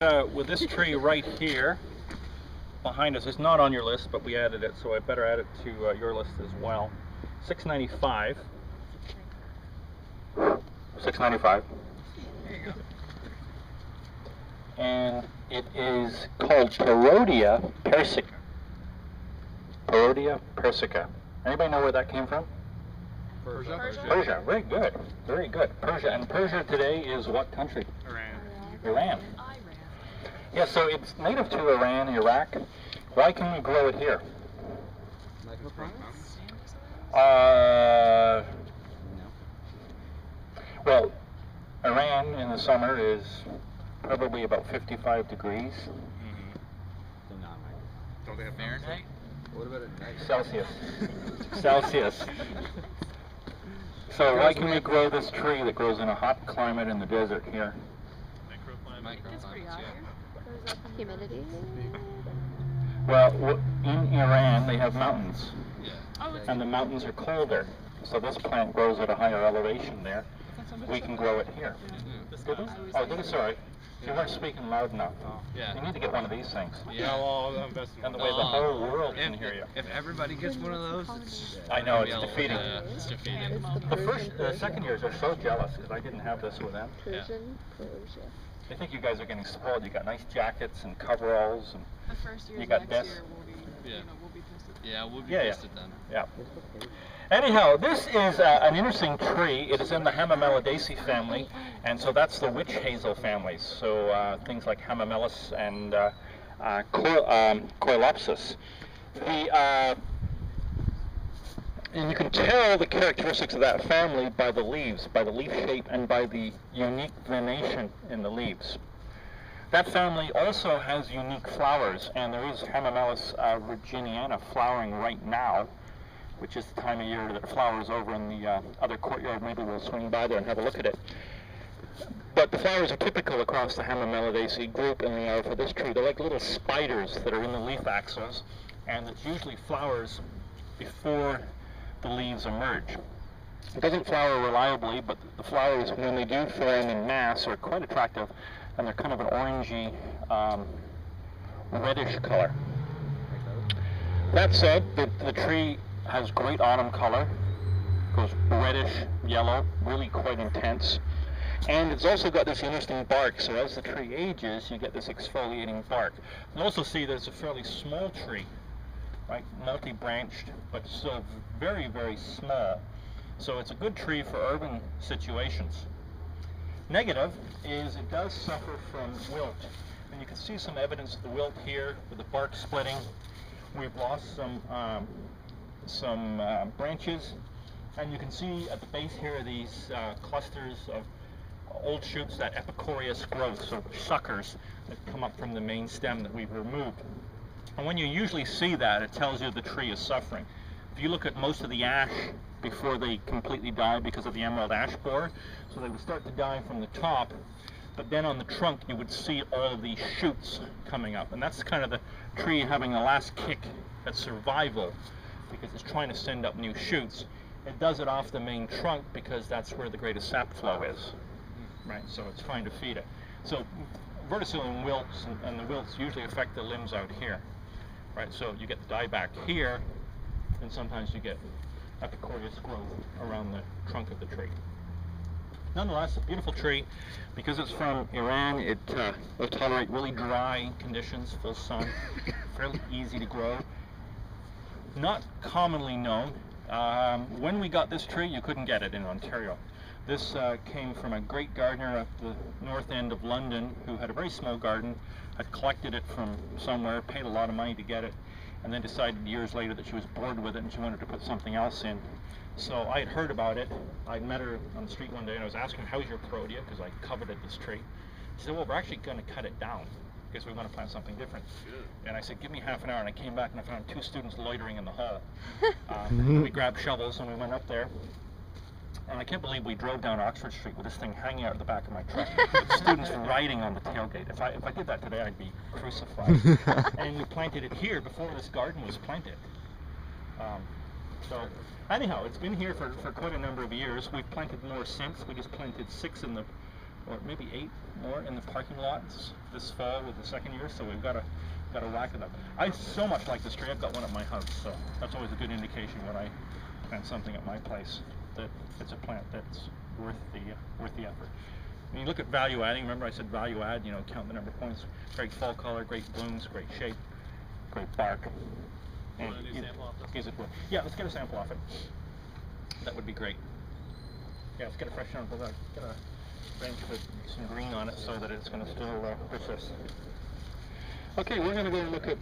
With this tree right here behind us, it's not on your list, but we added it, so I better add it to your list as well. $6.95. $6.95. There you go. And it is called Parrotia persica. Parrotia persica. Anybody know where that came from? Persia? Persia. Very good. Very good. Persia. And Persia today is what country? Iran. Iran. Yeah, so it's native to Iran, Iraq. Why can we grow it here? Well, Iran in the summer is probably about 55 degrees. Don't they have Fahrenheit? What about at night? Celsius. Celsius. So why can we grow this tree that grows in a hot climate in the desert here? Microclimate. It's pretty hot Yeah. here. Humidity? Well, in Iran they have mountains, Yeah. Oh, it's and the mountains are colder. So this plant grows at a higher elevation there. We can grow it here. Did we? Oh, did it? Sorry. You weren't speaking loud enough. You Yeah. need to get one of these things. Yeah. And the way the whole world can hear you. If everybody gets one of those, it's I know, it's yeah, defeating. it's defeating. The second years are so jealous because I didn't have this with them. Persian Parrotia. They think you guys are getting spoiled. You got nice jackets and coveralls, and The first years You got next this? year will be, Yeah. we'll be pissed at Yeah, we'll be Yeah, yeah. pissed at them. yeah. Anyhow, this is an interesting tree. It is in the Hamamelisdaceae family, and so that's the witch hazel families. So things like Hamamelis and Coelopsis. And you can tell the characteristics of that family by the leaves, by the leaf shape, and by the unique venation in the leaves. That family also has unique flowers, and there is Hamamelis virginiana flowering right now, which is the time of year that it flowers over in the other courtyard. Maybe we'll swing by there and have a look at it. But the flowers are typical across the Hamamelisdaceae group, and they are for this tree. They're like little spiders that are in the leaf axils, and it usually flowers before the leaves emerge. It doesn't flower reliably, but the flowers, when they do form in mass, are quite attractive, and they're kind of an orangey, reddish color. That said, the tree has great autumn color, goes reddish yellow, really quite intense, and it's also got this interesting bark. So as the tree ages, you get this exfoliating bark. You'll also see that it's a fairly small tree, right? Multi-branched, but still very, very small. So it's a good tree for urban situations. Negative is it does suffer from wilt, and you can see some evidence of the wilt here with the bark splitting. We've lost some branches, and you can see at the base here these clusters of old shoots, that epicorious growth, so suckers that come up from the main stem that we've removed. And when you usually see that, it tells you the tree is suffering. If you look at most of the ash before they completely die because of the emerald ash borer, so they would start to die from the top, but then on the trunk you would see all of these shoots coming up, and that's kind of the tree having the last kick at survival because it's trying to send up new shoots. It does it off the main trunk because that's where the greatest sap flow is, right? So it's trying to feed it. So verticillium wilts, and the wilts usually affect the limbs out here, right? So you get the dieback here, and sometimes you get epicorious growth around the trunk of the tree. Nonetheless, a beautiful tree. Because it's from Iran, it will tolerate really dry conditions, full sun, fairly easy to grow. Not commonly known. When we got this tree, you couldn't get it in Ontario. This came from a great gardener at the north end of London who had a very small garden, had collected it from somewhere, paid a lot of money to get it, and then decided years later that she was bored with it and she wanted to put something else in. So I had heard about it. I met her on the street one day and I was asking her, how's your Parrotia? Because I coveted this tree. She said, well, we're actually going to cut it down because we want to plant something different. And I said, give me half an hour, and I came back and I found 2 students loitering in the hall. We grabbed shovels and we went up there. And I can't believe we drove down Oxford Street with this thing hanging out of the back of my truck, with students riding on the tailgate. If I did that today, I'd be crucified. And we planted it here before this garden was planted. So anyhow, it's been here for quite a number of years. We've planted more since. We just planted 6 in the or maybe 8 more in the parking lot this fall with the second year, so we've got to whack it up. I so much like this tree. I've got one at my house, so that's always a good indication when I plant something at my place that it's a plant that's worth the effort. When you look at value adding, remember I said value add, you know, count the number of points. Great fall color, great blooms, great shape, great bark. You want to do a sample off this? Yeah, let's get a sample off it. That would be great. Yeah, let's get a fresh sample. Get a branch with some green on it so that it's going to still persist. Okay, we're going to go look at